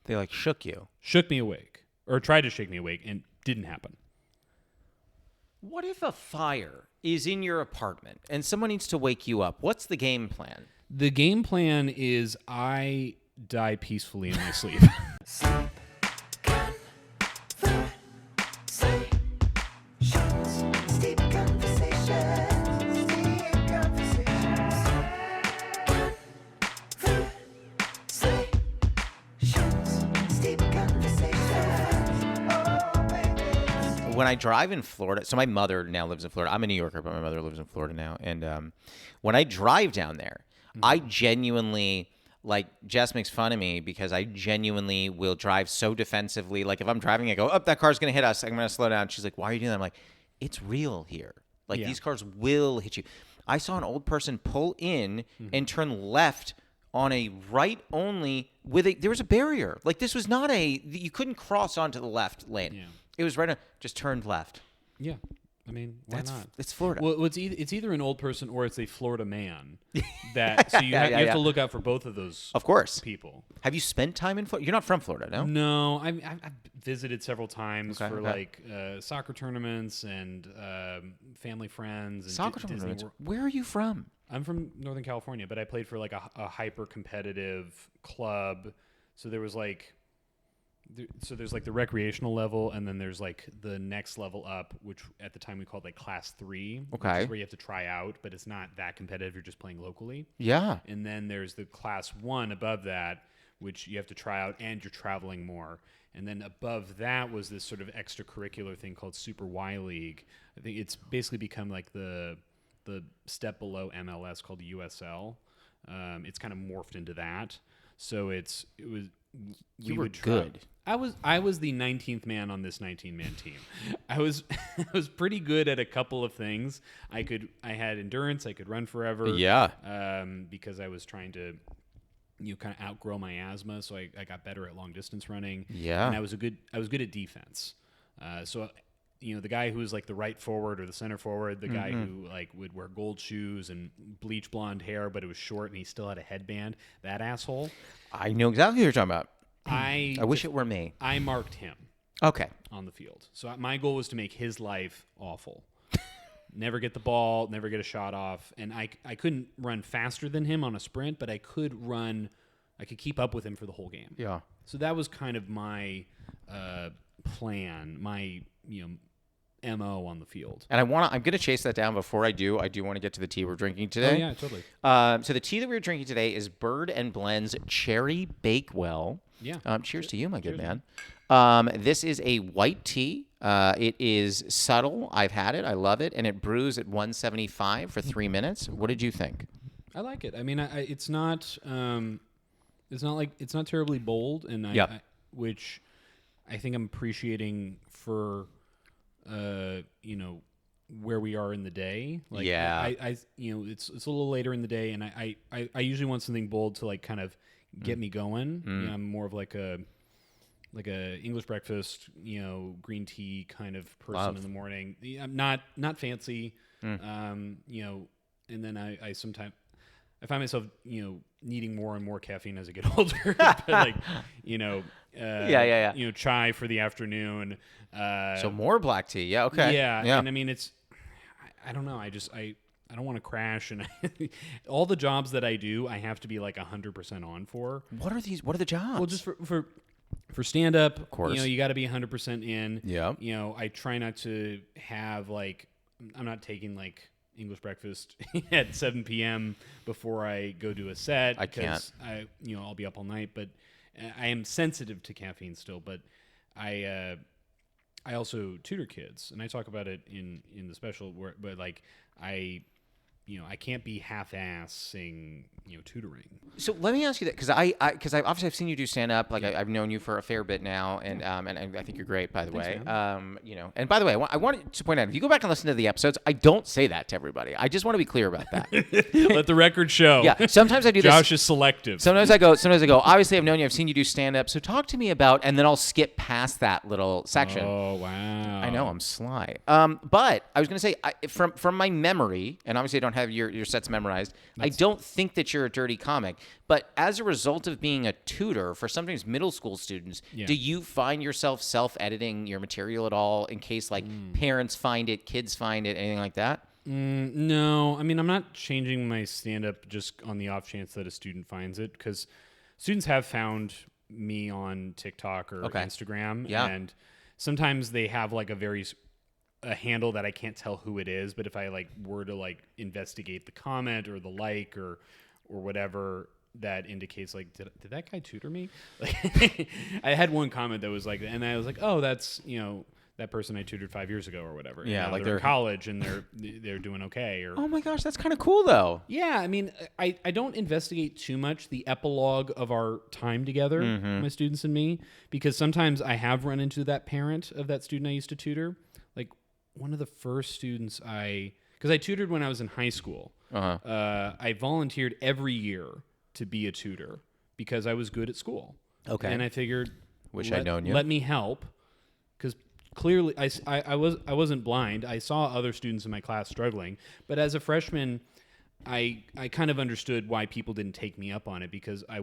They like shook you. Shook me awake, or tried to shake me awake, and didn't happen. What if a fire is in your apartment and someone needs to wake you up? What's the game plan? The game plan is I die peacefully in my sleep. When I drive in Florida, so my mother now lives in Florida. I'm a New Yorker, but my mother lives in Florida now. And when I drive down there, I genuinely, like, Jess makes fun of me because I genuinely will drive so defensively. Like, if I'm driving, I go, oh, that car's going to hit us. I'm going to slow down. She's like, why are you doing that? I'm like, it's real here. Like, these cars will hit you. I saw an old person pull in and turn left on a right only there was a barrier. Like, this was not you couldn't cross onto the left lane. Yeah. It was right on, just turned left. Yeah. I mean, why not? It's Florida. Well, it's either an old person or it's a Florida man. So you have to look out for both of those people. Have you spent time in Florida? You're not from Florida, no? No. I've visited several times for like soccer tournaments and family friends. And soccer tournaments? Where are you from? I'm from Northern California, but I played for like a hyper-competitive club. So there was like... So there's like the recreational level, and then there's like the next level up, which at the time we called like Class 3, which is where you have to try out, but it's not that competitive. You're just playing locally. Yeah. And then there's the Class 1 above that, which you have to try out, and you're traveling more. And then above that was this sort of extracurricular thing called Super Y League. I think it's basically become like the step below MLS called USL. It's kind of morphed into that. So you were good. I was the 19th man on this 19-man team. I was pretty good at a couple of things. I had endurance. I could run forever. Yeah. Because I was trying to, kind of outgrow my asthma, so I got better at long distance running. Yeah. And I was good at defense. So the guy who was like the right forward or the center forward, the guy who like would wear gold shoes and bleach blonde hair, but it was short and he still had a headband. That asshole. I know exactly what you're talking about. I wish it were me. I marked him. Okay. On the field. So my goal was to make his life awful. Never get the ball, never get a shot off. And I couldn't run faster than him on a sprint, but I could keep up with him for the whole game. Yeah. So that was kind of my plan, my, MO on the field. And I'm going to chase that down. Before I do want to get to the tea we're drinking today. Oh, yeah, totally. So the tea that we're drinking today is Bird and Blend's Cherry Bakewell. Yeah. Cheers to you, my good man. This is a white tea. It is subtle. I've had it. I love it. And it brews at 175 for 3 minutes. What did you think? I like it. I mean, it's not terribly bold, and which I think I'm appreciating for where we are in the day. Like, I it's a little later in the day, and I usually want something bold to like kind of get me going. I'm more of like a English breakfast, green tea kind of person in the morning. I'm not fancy, and then I sometimes I find myself needing more and more caffeine as I get older. But like chai for the afternoon. So more black tea, yeah, okay, yeah. And I mean I don't know. I don't want to crash, and all the jobs that I do, I have to be like 100% on for. What are the jobs? Well, just for stand up, of course, you got to be 100% in. Yeah. I try not to have like, I'm not taking like English breakfast at 7 p.m. before I go do a set. I can't. I'll be up all night, but I am sensitive to caffeine still. But I also tutor kids, and I talk about it in the special. But like I can't be half-assing, tutoring. So let me ask you that, because obviously I've seen you do stand-up. Like I've known you for a fair bit now, and I think you're great, by the way. And by the way, I wanted to point out, if you go back and listen to the episodes, I don't say that to everybody. I just want to be clear about that. Let the record show. Yeah, sometimes I do this. Josh is selective. Sometimes I go, obviously I've known you, I've seen you do stand-up, so talk to me about, and then I'll skip past that little section. Oh, wow. I know, I'm sly. But I was going to say, from my memory, and obviously I don't have your sets memorized, I don't think that you're a dirty comic. But as a result of being a tutor for sometimes middle school students, do you find yourself self-editing your material at all in case like parents find it, kids find it, anything like that? No, I mean, I'm not changing my stand-up just on the off chance that a student finds it, because students have found me on TikTok or Instagram, and sometimes they have like a handle that I can't tell who it is, but if I like were to like investigate the comment or the like or whatever, that indicates like, did that guy tutor me? Like, I had one comment that was like, and I was like, oh, that's, that person I tutored 5 years ago or whatever. Yeah, like they're in college and they're doing okay. Or oh my gosh, that's kind of cool though. yeah, I mean, I don't investigate too much the epilogue of our time together, my students and me, because sometimes I have run into that parent of that student I used to tutor. Like one of the first students because I tutored when I was in high school. I volunteered every year to be a tutor because I was good at school. Okay, and I figured, I'd known you. Let me help, because clearly, I wasn't blind. I saw other students in my class struggling, but as a freshman, I kind of understood why people didn't take me up on it, because I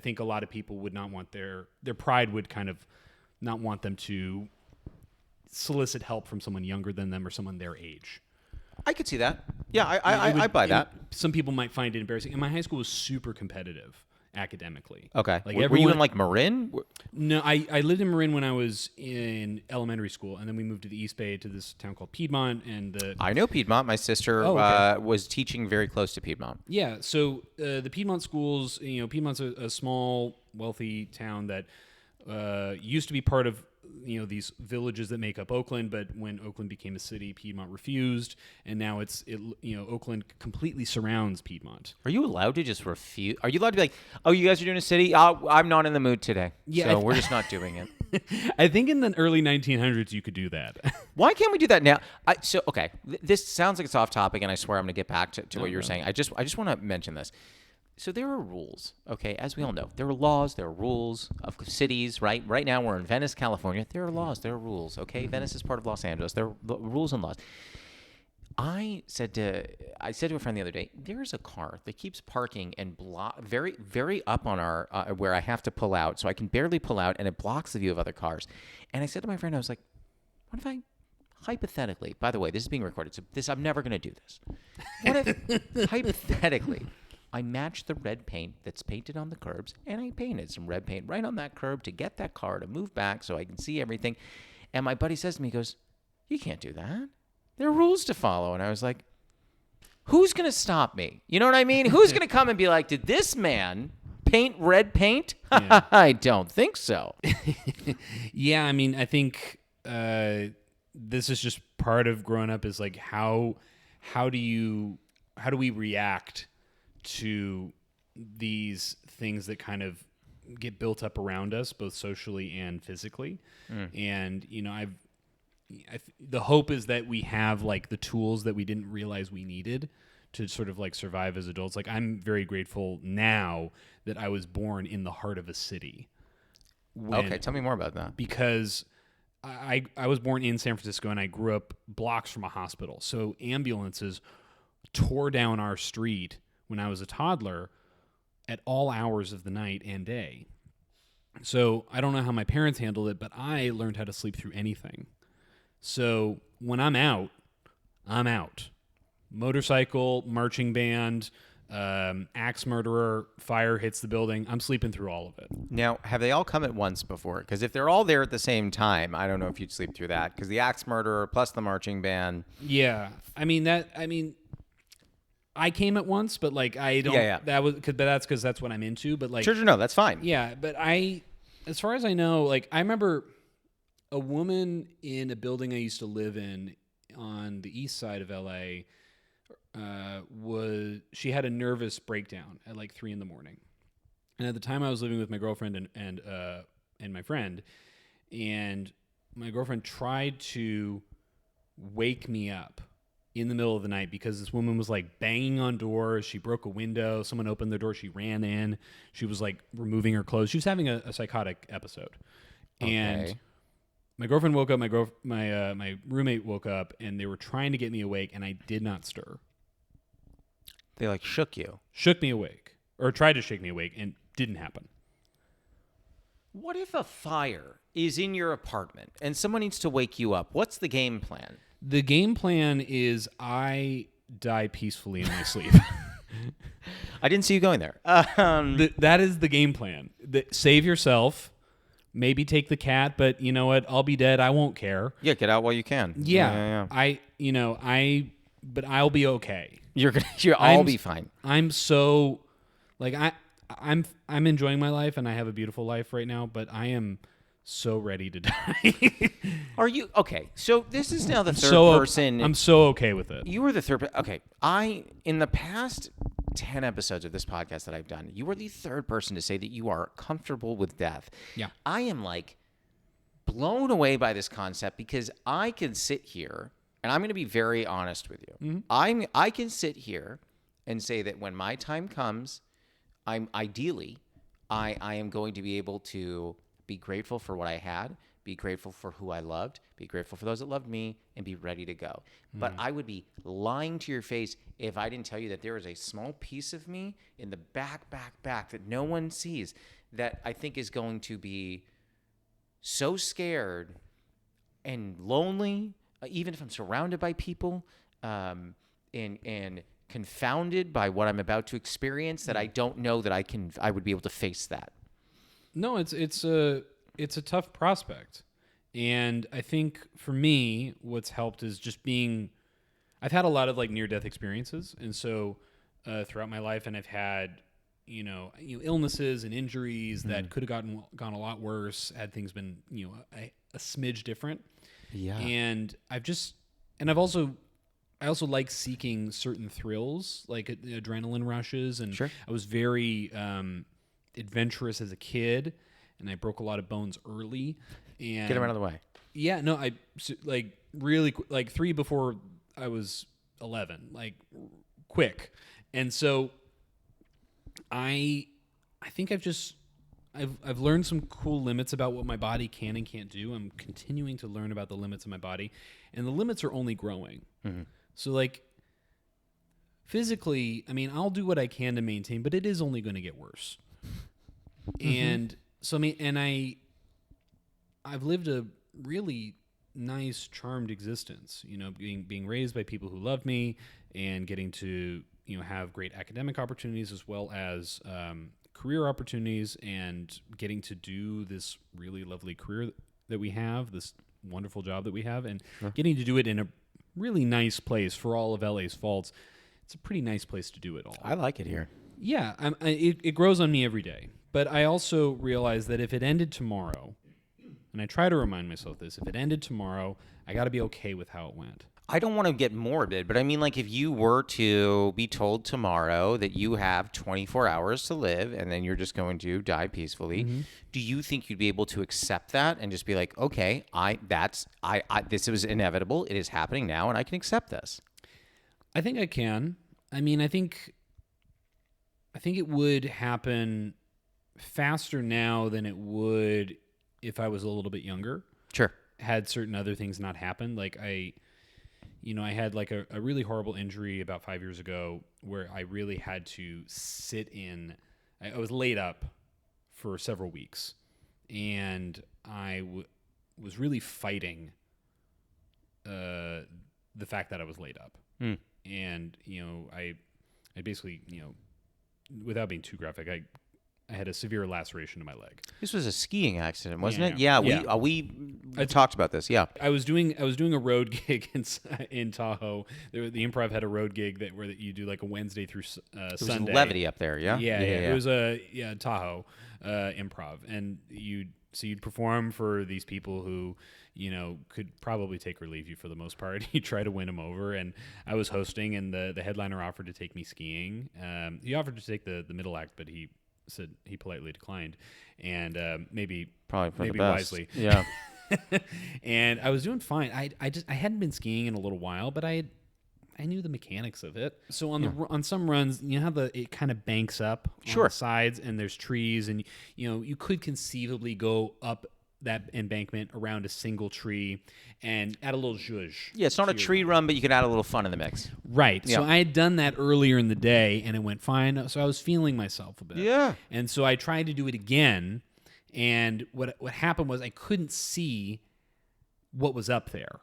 think a lot of people would not want their pride would kind of not want them to solicit help from someone younger than them or someone their age. I could see that. Yeah, I buy that. Some people might find it embarrassing. And my high school was super competitive academically. Okay. Like were you in like Marin? No, I lived in Marin when I was in elementary school, and then we moved to the East Bay to this town called Piedmont. I know Piedmont. My sister was teaching very close to Piedmont. Yeah, so the Piedmont schools, Piedmont's a small, wealthy town that used to be part of these villages that make up Oakland, but when Oakland became a city, Piedmont refused, and now Oakland completely surrounds Piedmont. Are you allowed to just refuse? Are you allowed to be like, oh, you guys are doing a city? I'm not in the mood today, so we're just not doing it. I think in the early 1900s you could do that. Why can't we do that now? This sounds like it's off topic, and I swear I'm going to get back to what you were saying. I just want to mention this. So there are rules, okay? As we all know, there are laws, there are rules of cities, right? Right now we're in Venice, California. There are laws, there are rules, okay? Venice is part of Los Angeles. There are rules and laws. I said to a friend the other day, there's a car that keeps parking and very, very up on our where I have to pull out, so I can barely pull out, and it blocks the view of other cars. And I said to my friend, I was like, what if I hypothetically, by the way, this is being recorded, so I'm never going to do this. What if hypothetically I matched the red paint that's painted on the curbs, and I painted some red paint right on that curb to get that car to move back so I can see everything. And my buddy says to me, he goes, you can't do that. There are rules to follow. And I was like, who's going to stop me? You know what I mean? Who's going to come and be like, did this man paint red paint? Yeah. I don't think so. Yeah, I mean, I think this is just part of growing up, is like how do we react to these things that kind of get built up around us, both socially and physically. And the hope is that we have like the tools that we didn't realize we needed to sort of like survive as adults. Like, I'm very grateful now that I was born in the heart of a city. Okay, tell me more about that. Because I was born in San Francisco, and I grew up blocks from a hospital. So ambulances tore down our street when I was a toddler at all hours of the night and day. So I don't know how my parents handled it, but I learned how to sleep through anything. So when I'm out, I'm out. Motorcycle, marching band, axe murderer, fire hits the building. I'm sleeping through all of it. Now, have they all come at once before? Because if they're all there at the same time, I don't know if you'd sleep through that. Because the axe murderer plus the marching band. Yeah, I came at once, but like I don't. Yeah. That's because that's what I'm into. But like, sure, no, that's fine. Yeah, but as far as I know, like I remember a woman in a building I used to live in on the east side of LA. She had a nervous breakdown at like 3 a.m. And at the time I was living with my girlfriend and my friend, and my girlfriend tried to wake me up in the middle of the night because this woman was like banging on doors. She broke a window. Someone opened the door. She ran in. She was like removing her clothes. She was having a psychotic episode. Okay. And my girlfriend woke up. My roommate woke up, and they were trying to get me awake, and I did not stir. They like shook you. Shook me awake, or tried to shake me awake, and didn't happen. What if a fire is in your apartment and someone needs to wake you up? What's the game plan? The game plan is I die peacefully in my sleep. I didn't see you going there. That is the game plan. Save yourself. Maybe take the cat, but you know what? I'll be dead. I won't care. Yeah, get out while you can. Yeah. But I'll be okay. I'll be fine. I'm so, like, I'm enjoying my life, and I have a beautiful life right now, but I am so ready to die. Are you okay? So this is now the third person. I'm so okay with it. You were the third. Okay, in the past 10 episodes of this podcast that I've done, you were the third person to say that you are comfortable with death. Yeah. I am like blown away by this concept because I can sit here, and I'm going to be very honest with you. Mm-hmm. I can sit here and say that when my time comes, I am going to be able to be grateful for what I had, be grateful for who I loved, be grateful for those that loved me, and be ready to go. But I would be lying to your face if I didn't tell you that there is a small piece of me in the back that no one sees that I think is going to be so scared and lonely, even if I'm surrounded by people, and confounded by what I'm about to experience, that I don't know that I would be able to face that. No, it's a tough prospect. And I think for me, what's helped is just I've had a lot of like near-death experiences. And so throughout my life, and I've had, illnesses and injuries that could have gone a lot worse had things been, a smidge different. Yeah. And I also like seeking certain thrills, like adrenaline rushes. And Sure. I was very adventurous as a kid, and I broke a lot of bones early. And Get him out of the way. Yeah, no, I like really like 3 before I was 11, like quick. And so I think I've learned some cool limits about what my body can and can't do. I'm continuing to learn about the limits of my body, and the limits are only growing. Mm-hmm. So like physically, I mean, I'll do what I can to maintain, but it is only going to get worse. Mm-hmm. And so I've lived a really nice, charmed existence, being raised by people who love me and getting to, have great academic opportunities as well as career opportunities, and getting to do this really lovely career that we have, this wonderful job that we have, and getting to do it in a really nice place for all of LA's faults. It's a pretty nice place to do it all. I like it here. Yeah, it grows on me every day. But I also realize that if it ended tomorrow, and I try to remind myself this, if it ended tomorrow, I got to be okay with how it went. I don't want to get morbid, but I mean, like, if you were to be told tomorrow that you have 24 hours to live and then you're just going to die peacefully, do you think you'd be able to accept that and just be like, okay, this was inevitable, it is happening now, and I can accept this? I think I can. I mean, I think it would happen faster now than it would if I was a little bit younger. Sure. Had certain other things not happened. Like I had like a really horrible injury about 5 years ago where I really had to sit in. I was laid up for several weeks, and I was really fighting the fact that I was laid up. And I basically, without being too graphic, I had a severe laceration to my leg. This was a skiing accident, wasn't it? Yeah. We talked about this. Yeah, I was doing a road gig in Tahoe. The Improv had a road gig where you do like a Wednesday through Sunday. It was levity up there. Yeah. It was Tahoe Improv, and you'd perform for these people who could probably take or leave you for the most part. You try to win them over, and I was hosting, and the headliner offered to take me skiing. He offered to take the middle act, but he said he politely declined, and maybe wisely. Yeah. And I was doing fine. I hadn't been skiing in a little while, but I knew the mechanics of it. So on some runs, how it kind of banks up on the sides, and there's trees, and you could conceivably go up that embankment around a single tree and add a little zhuzh. Yeah, it's not a tree run, but you could add a little fun in the mix. Right. Yeah. So I had done that earlier in the day, and it went fine. So I was feeling myself a bit. Yeah. And so I tried to do it again, and what happened was I couldn't see what was up there.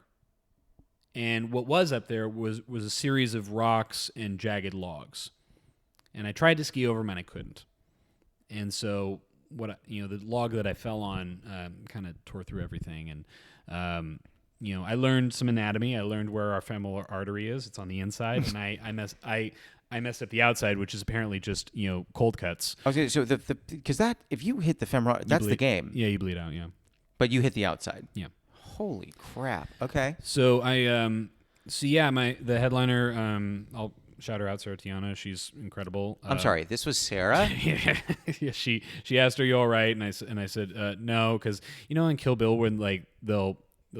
And what was up there was a series of rocks and jagged logs. And I tried to ski over them, and I couldn't. And so the log that I fell on kind of tore through everything. And I learned some anatomy. I learned where our femoral artery is. It's on the inside, and I messed up the outside, which is apparently just cold cuts. Okay, so because that if you hit the femoral, that's the game. Yeah, you bleed out. Yeah, but you hit the outside. Yeah. Holy crap. Okay. So the headliner. I'll shout her out, Sarah Tiana. She's incredible. I'm sorry. This was Sarah. Yeah. She asked, "Are you all right?" And I said, "No," because in Kill Bill when they'll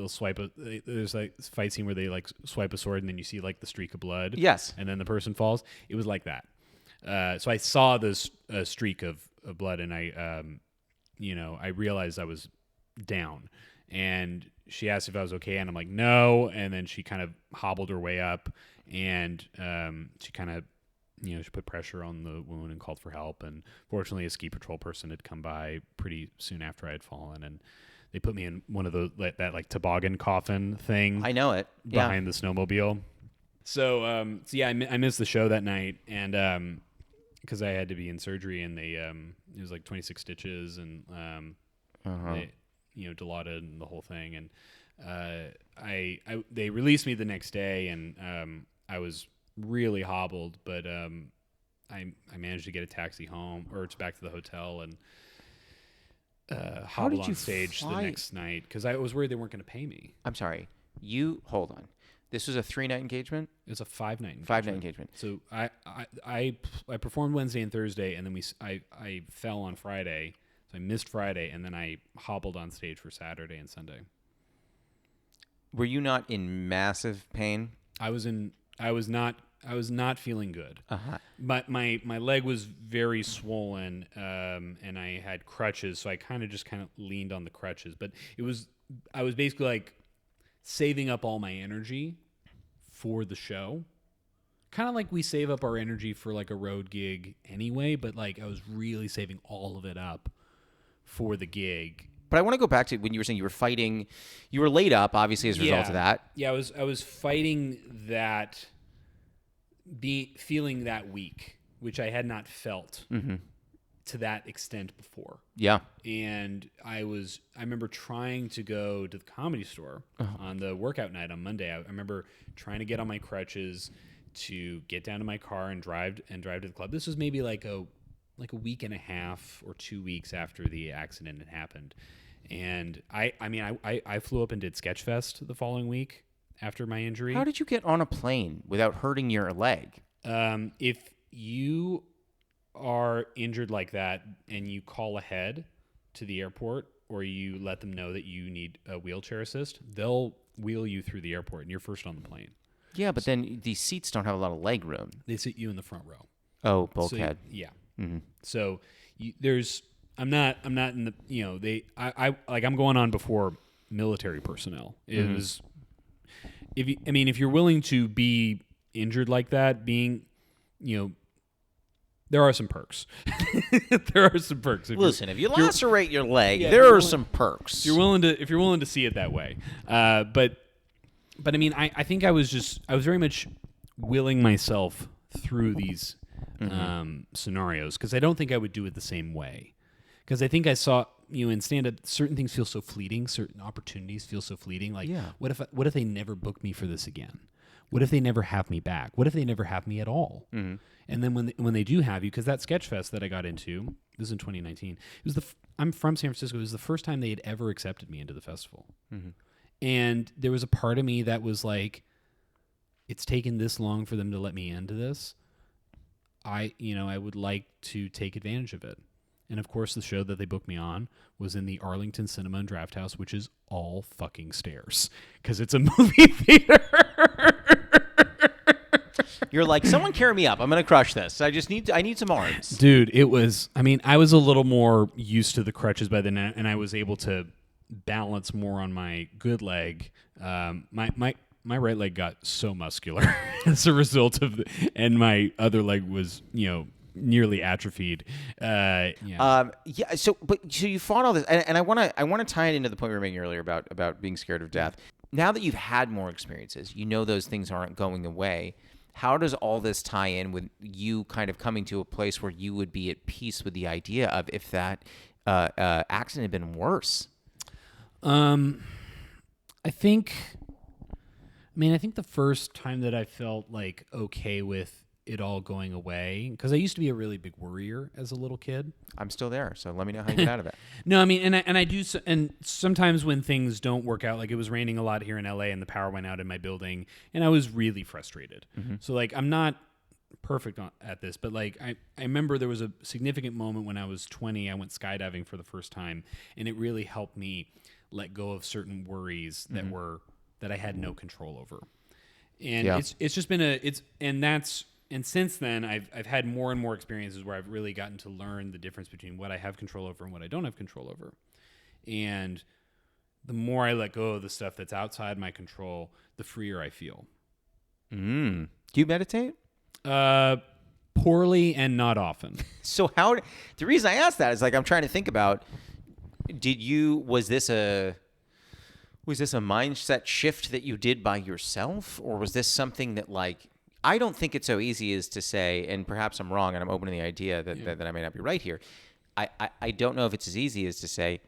swipe there's this fight scene where they swipe a sword and then you see the streak of blood. Yes. And then the person falls. It was like that. So I saw this streak of blood, and I realized I was down. And she asked if I was okay, and I'm like, no. And then she kind of hobbled her way up, and she kind of, she put pressure on the wound and called for help. And fortunately, a ski patrol person had come by pretty soon after I had fallen, and they put me in one of those that toboggan coffin thing. I know it. Behind the snowmobile. So I missed the show that night, and because I had to be in surgery, and they it was 26 stitches, and they Dilaudid and the whole thing, and they released me the next day, and I was really hobbled, but I managed to get a taxi home or back to the hotel, and hobbled on stage the next night because I was worried they weren't going to pay me. I'm sorry. Hold on. This was a 3-night engagement? It was a 5-night engagement. 5-night engagement. So I performed Wednesday and Thursday, and then I fell on Friday. So I missed Friday, and then I hobbled on stage for Saturday and Sunday. Were you not in massive pain? I was not feeling good. Uh-huh. But my leg was very swollen, and I had crutches, so I kind of leaned on the crutches. But I was basically saving up all my energy for the show. Kind of like we save up our energy for a road gig anyway, but I was really saving all of it up for the gig. But I want to go back to when you were saying you were fighting. You were laid up, obviously, as a result of that. Yeah, I was fighting that, feeling that weak, which I had not felt to that extent before. Yeah. And I remember trying to go to the Comedy Store on the workout night on Monday. I remember trying to get on my crutches to get down to my car and drive to the club. This was maybe a week and a half or 2 weeks after the accident had happened. And I flew up and did Sketchfest the following week after my injury. How did you get on a plane without hurting your leg? If you are injured like that and you call ahead to the airport, or you let them know that you need a wheelchair assist, they'll wheel you through the airport and you're first on the plane. Yeah, but then these seats don't have a lot of leg room. They sit you in the front row. Oh, bulkhead. So, yeah. Mm-hmm. So I'm not in the, I'm going on before military personnel. It was, if you're willing to be injured like that, there are some perks. There are some perks. If you lacerate your leg, there are some perks. If you're willing to see it that way. But I think I was very much willing myself through these scenarios, because I don't think I would do it the same way. Because I think I saw, in stand-up, certain things feel so fleeting, certain opportunities feel so fleeting. What if they never book me for this again? What if they never have me back? What if they never have me at all? Mm-hmm. And then when they do have you, because that Sketchfest that I got into, this was in 2019. It was I'm from San Francisco. It was the first time they had ever accepted me into the festival. Mm-hmm. And there was a part of me that was like, it's taken this long for them to let me into this. I would like to take advantage of it. And of course, the show that they booked me on was in the Arlington Cinema and Draft House, which is all fucking stairs because it's a movie theater. You're like, someone carry me up. I'm going to crush this. I need some arms. Dude, it was, I was a little more used to the crutches by then, and I was able to balance more on my good leg, my right leg got so muscular as a result of and my other leg was, nearly atrophied. So you fought all this, and I want to tie it into the point we were making earlier about being scared of death. Now that you've had more experiences, those things aren't going away. How does all this tie in with you kind of coming to a place where you would be at peace with the idea of if that accident had been worse? I think the first time that I felt like okay with it all going away, because I used to be a really big worrier as a little kid. I'm still there, so let me know how you get out of it. No, and I do, and sometimes when things don't work out, like it was raining a lot here in LA and the power went out in my building, and I was really frustrated. Mm-hmm. So like I'm not perfect at this, but like I remember there was a significant moment when I was 20. I went skydiving for the first time, and it really helped me let go of certain worries that I had no control over. And it's just been and since then, I've had more and more experiences where I've really gotten to learn the difference between what I have control over and what I don't have control over. And the more I let go of the stuff that's outside my control, the freer I feel. Do you meditate? Poorly and not often. So the reason I asked that is like I'm trying to think about, was this a mindset shift that you did by yourself, or was this something that like, I don't think it's so easy as to say, and perhaps I'm wrong and I'm open to the idea that I may not be right here. I don't know if it's as easy as to say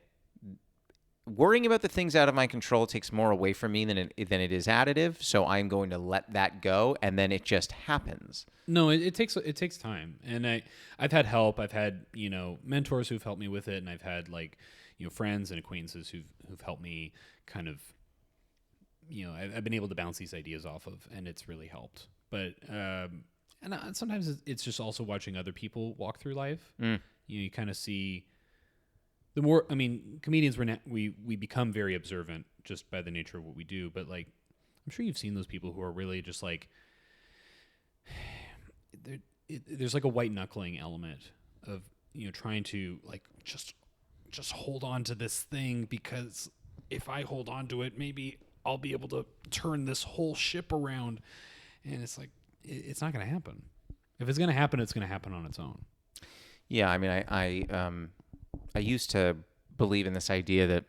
worrying about the things out of my control takes more away from me than it is additive. So I'm going to let that go, and then it just happens. No, it takes time, and I've had help. I've had mentors who've helped me with it, and I've had like friends and acquaintances who've helped me kind of I've been able to bounce these ideas off of, and it's really helped. But sometimes it's just also watching other people walk through life. You kind of see the more. I mean, comedians we become very observant just by the nature of what we do. But like, I'm sure you've seen those people who are really just like there's like a white knuckling element of trying to like just hold on to this thing, because if I hold on to it, maybe I'll be able to turn this whole ship around. And it's like, it's not going to happen. If it's going to happen, it's going to happen on its own. Yeah, I mean, I used to believe in this idea that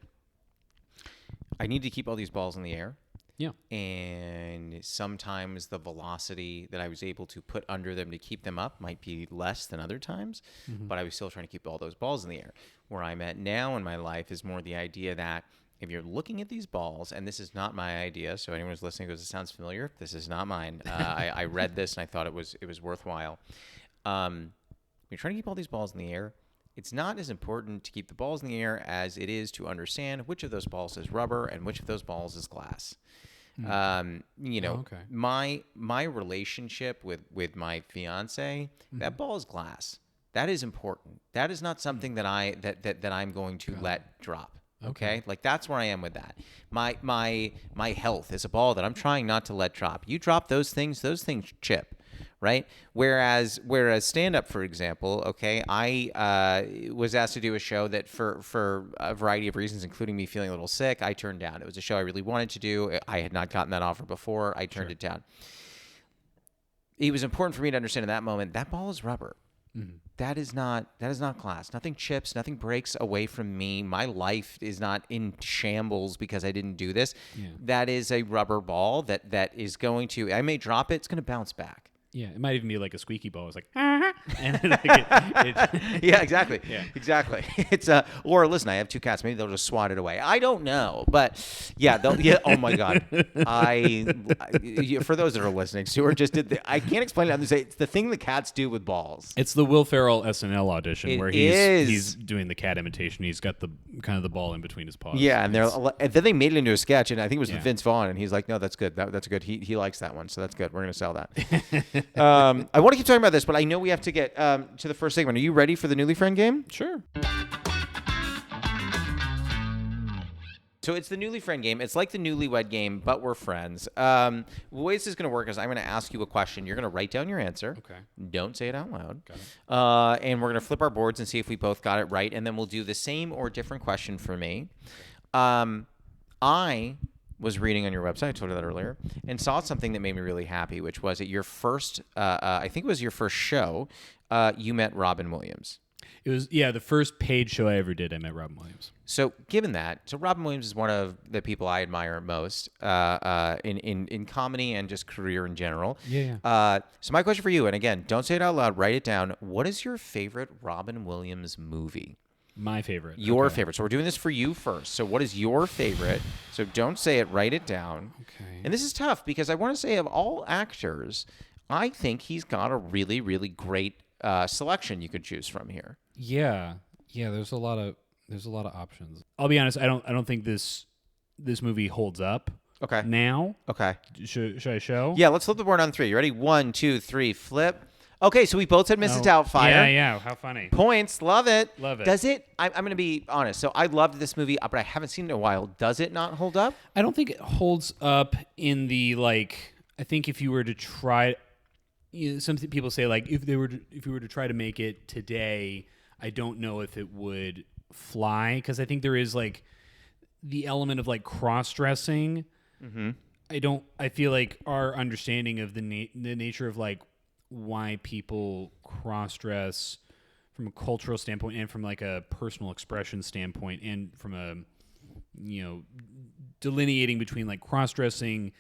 I need to keep all these balls in the air. Yeah. And sometimes the velocity that I was able to put under them to keep them up might be less than other times, but I was still trying to keep all those balls in the air. Where I'm at now in my life is more the idea that if you're looking at these balls, and this is not my idea, so anyone who's listening goes, it sounds familiar. This is not mine. I read this and I thought it was worthwhile. You're trying to keep all these balls in the air. It's not as important to keep the balls in the air as it is to understand which of those balls is rubber and which of those balls is glass. Okay. My relationship with my fiance, that ball is glass. That is important. That is not something that I'm going to let drop. Okay, like that's where I am with that. My health is a ball that I'm trying not to let drop. You drop those things chip, right? Whereas stand up, for example, okay, I was asked to do a show that for a variety of reasons, including me feeling a little sick, I turned down. It was a show I really wanted to do. I had not gotten that offer before. I turned it down. It was important for me to understand in that moment that ball is rubber. Mm-hmm. That is not glass. Nothing chips, nothing breaks away from me. My life is not in shambles because I didn't do this. Yeah. That is a rubber ball that is going to, I may drop it, it's going to bounce back. Yeah, it might even be like a squeaky ball. It's like, and like yeah, exactly. Yeah. Exactly. It's or listen, I have two cats. Maybe they'll just swat it away. I don't know, but yeah, oh my God. For those that are listening, Stuart just did. I can't explain it. It's the thing the cats do with balls. It's the Will Ferrell SNL audition where he's doing the cat imitation. He's got the kind of the ball in between his paws. Yeah, and then they made it into a sketch, and I think it was Vince Vaughn, and he's like, no, that's good. That's good. He likes that one, so that's good. We're gonna sell that. I want to keep talking about this, but I know we have to get to the first segment. Are you ready for the Newly Friend game? Sure. So it's the Newly Friend game. It's like the Newlywed game, but we're friends. The way this is going to work is I'm going to ask you a question. You're going to write down your answer. Okay. Don't say it out loud. Got it. And we're going to flip our boards and see if we both got it right, and then we'll do the same or different question for me. I was reading on your website, I told you that earlier, and saw something that made me really happy, which was at your first, I think it was your first show, you met Robin Williams. It was the first paid show I ever did. I met Robin Williams. So given that, Robin Williams is one of the people I admire most in comedy and just career in general. Yeah. So my question for you, and again, don't say it out loud, write it down. What is your favorite Robin Williams movie? My favorite. Your favorite. So we're doing this for you first. So what is your favorite? So don't say it, write it down. Okay. And this is tough because I want to say of all actors, I think he's got a really, really great selection you could choose from here. Yeah. There's a lot of options. I'll be honest. I don't think this movie holds up. Okay. Now. Okay. Should I show? Yeah. Let's flip the board on 3. You ready? 1, 2, 3. Flip. Okay. So we both said Mrs. Doubtfire. Yeah. How funny. Points. Love it. Love it. Does it? I'm going to be honest. So I loved this movie, but I haven't seen it in a while. Does it not hold up? I don't think it holds up in the like. I think if you were to try, some people say like if you were to try to make it today, I don't know if it would fly because I think there is like the element of like cross-dressing. Mm-hmm. I feel like our understanding of the nature of like why people cross-dress from a cultural standpoint and from like a personal expression standpoint and from a delineating between like cross-dressing,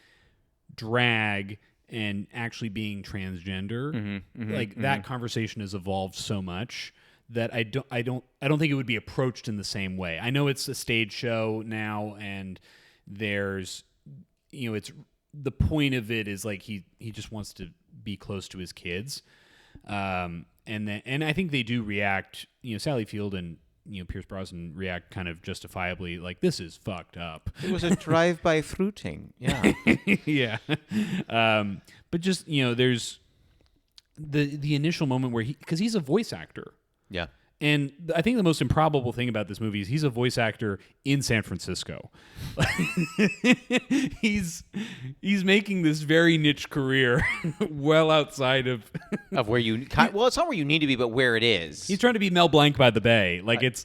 drag, and actually being transgender, that conversation has evolved so much that I don't think it would be approached in the same way. I know it's a stage show now, and there's it's the point of it is like he just wants to be close to his kids, and I think they do react. Sally Field and Pierce Brosnan react kind of justifiably, like this is fucked up. It was a drive-by fruiting. Yeah. Yeah. But just there's the initial moment where because he's a voice actor. Yeah. And I think the most improbable thing about this movie is he's a voice actor in San Francisco. He's making this very niche career well outside of where you well, it's not where you need to be, but where it is. He's trying to be Mel Blanc by the Bay. Like it's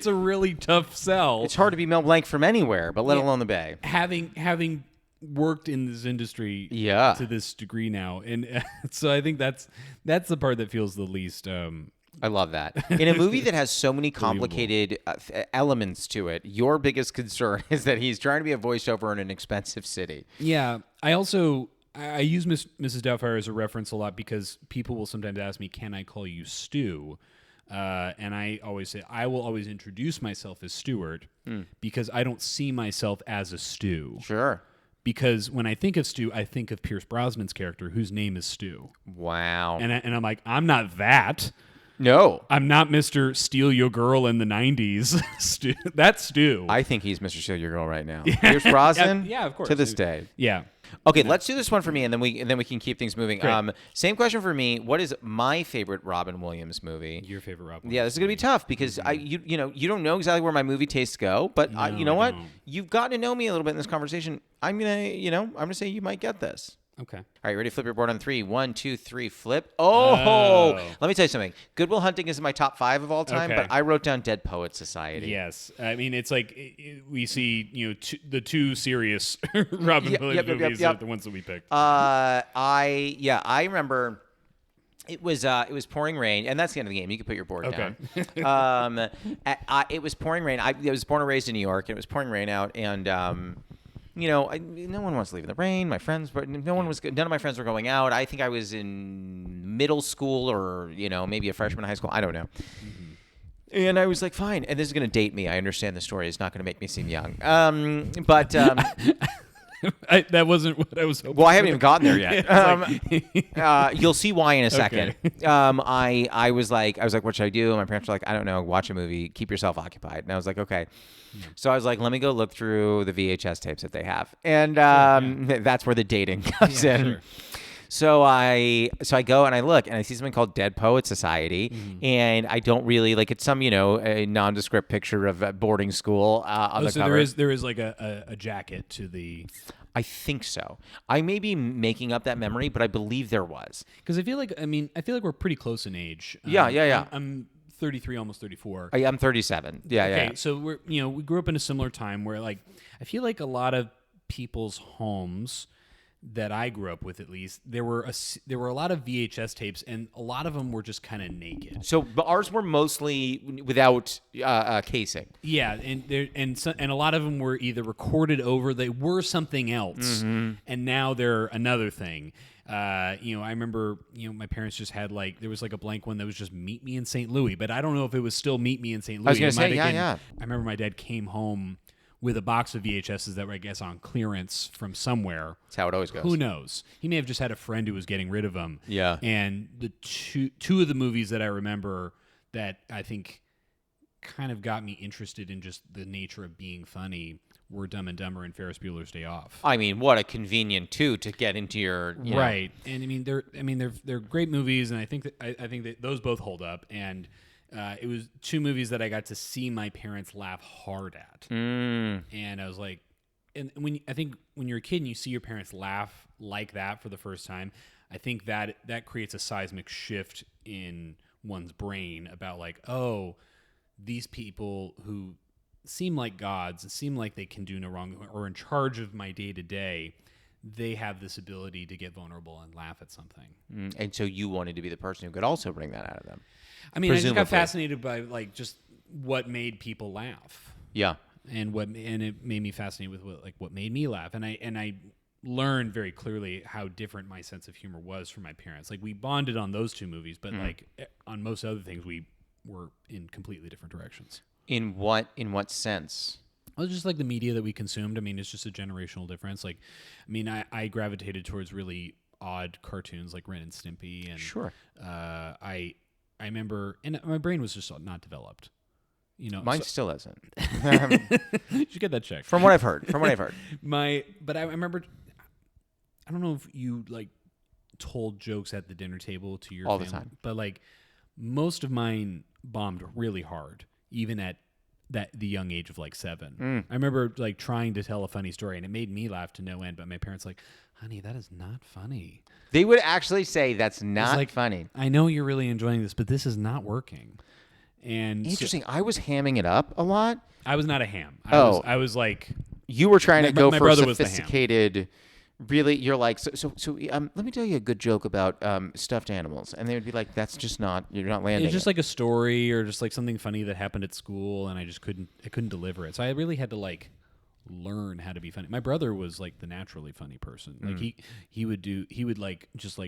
a really tough sell. It's hard to be Mel Blanc from anywhere, but let alone the Bay. Having worked in this industry to this degree now, and so I think that's the part that feels the least I love that. In a movie that has so many complicated elements to it, your biggest concern is that he's trying to be a voiceover in an expensive city. Yeah. I also use Mrs. Doubtfire as a reference a lot because people will sometimes ask me, can I call you Stu? And I always say, I will always introduce myself as Stuart because I don't see myself as a Stu. Sure. Because when I think of Stu, I think of Pierce Brosnan's character, whose name is Stu. Wow. And I'm like, I'm not that. No. I'm not Mr. Steal Your Girl in the 90s. Stu. That's Stu. I think he's Mr. Steal Your Girl right now. Pierce Brosnan? Yeah, of course. To this day. Yeah. Okay, let's do this one for me, and then we can keep things moving. Same question for me. What is my favorite Robin Williams movie? Your favorite Robin Williams? Yeah, this is gonna be tough because you don't know exactly where my movie tastes go, but you know what? You've gotten to know me a little bit in this conversation. I'm gonna say you might get this. Okay. All right, ready? Flip your board on 3. 1, 2, 3. Flip. Oh. Let me tell you something. Good Will Hunting is in my top 5 of all time, but I wrote down Dead Poets Society. Yes, I mean it's like we see the two serious Robin Williams movies are the ones that we picked. I remember. It was pouring rain, and that's the end of the game. You can put your board down. It was pouring rain. I was born and raised in New York, and it was pouring rain out, and no one wants to leave in the rain. My friends, but none of my friends were going out. I think I was in middle school or maybe a freshman in high school. I don't know. Mm-hmm. And I was like, fine. And this is going to date me. I understand the story. It's not going to make me seem young. That wasn't what I was hoping. Well, I haven't even gotten there yet. You'll see why in a second. Okay. I was like, what should I do? And my parents were like, I don't know. Watch a movie. Keep yourself occupied. And I was like, okay. So I was like, let me go look through the VHS tapes that they have. And that's where the dating comes in. Sure. So I go and I look and I see something called Dead Poets Society, and I don't really like it's some a nondescript picture of a boarding school on the cover. There is like a jacket to the. I think so. I may be making up that memory, but I believe there was. Because I feel like we're pretty close in age. Yeah. I'm 33, almost 34. I'm 37. Yeah, Okay, yeah. so we grew up in a similar time where like I feel like a lot of people's homes that I grew up with, at least, there were a lot of VHS tapes, and a lot of them were just kind of naked. So but ours were mostly without casing. Yeah, and a lot of them were either recorded over, they were something else, and now they're another thing. I remember, my parents just had there was a blank one that was just Meet Me in St. Louis, but I don't know if it was still Meet Me in St. Louis. I was going to say, yeah. I remember my dad came home with a box of VHSs that were, I guess, on clearance from somewhere. That's how it always goes. Who knows? He may have just had a friend who was getting rid of them. Yeah. And the two of the movies that I remember that I think kind of got me interested in just the nature of being funny were Dumb and Dumber and Ferris Bueller's Day Off. I mean, what a convenient to get into your right. And they're great movies, and I think that those both hold up. And it was two movies that I got to see my parents laugh hard at. And I was like, and when you're a kid and you see your parents laugh like that for the first time, I think that creates a seismic shift in one's brain about oh, these people who seem like gods and seem like they can do no wrong or in charge of my day to day, they have this ability to get vulnerable and laugh at something. And so you wanted to be the person who could also bring that out of them. I mean, I just got fascinated by just what made people laugh. Yeah. And it made me fascinated with what made me laugh. And I learned very clearly how different my sense of humor was from my parents. We bonded on those two movies, but on most other things we were in completely different directions. In what sense? Well, just the media that we consumed. I mean, it's just a generational difference. I gravitated towards really odd cartoons like Ren and Stimpy, and sure. I remember, and my brain was just not developed. Mine still isn't. You should get that checked. From what I've heard. But I remember, I don't know if you told jokes at the dinner table to your all family, the time, but most of mine bombed really hard, even at the young age of 7. I remember trying to tell a funny story, and it made me laugh to no end. But my parents honey, that is not funny. They would actually say that's not funny. I know you're really enjoying this, but this is not working. And interesting. I was hamming it up a lot. I was not a ham. I was you were trying to go for a sophisticated. Really, you're so. Let me tell you a good joke about stuffed animals, and they would be like, "That's just not. You're not landing." It's just a story or just something funny that happened at school, and I just couldn't deliver it. So I really had to learn how to be funny. My brother was the naturally funny person. He would just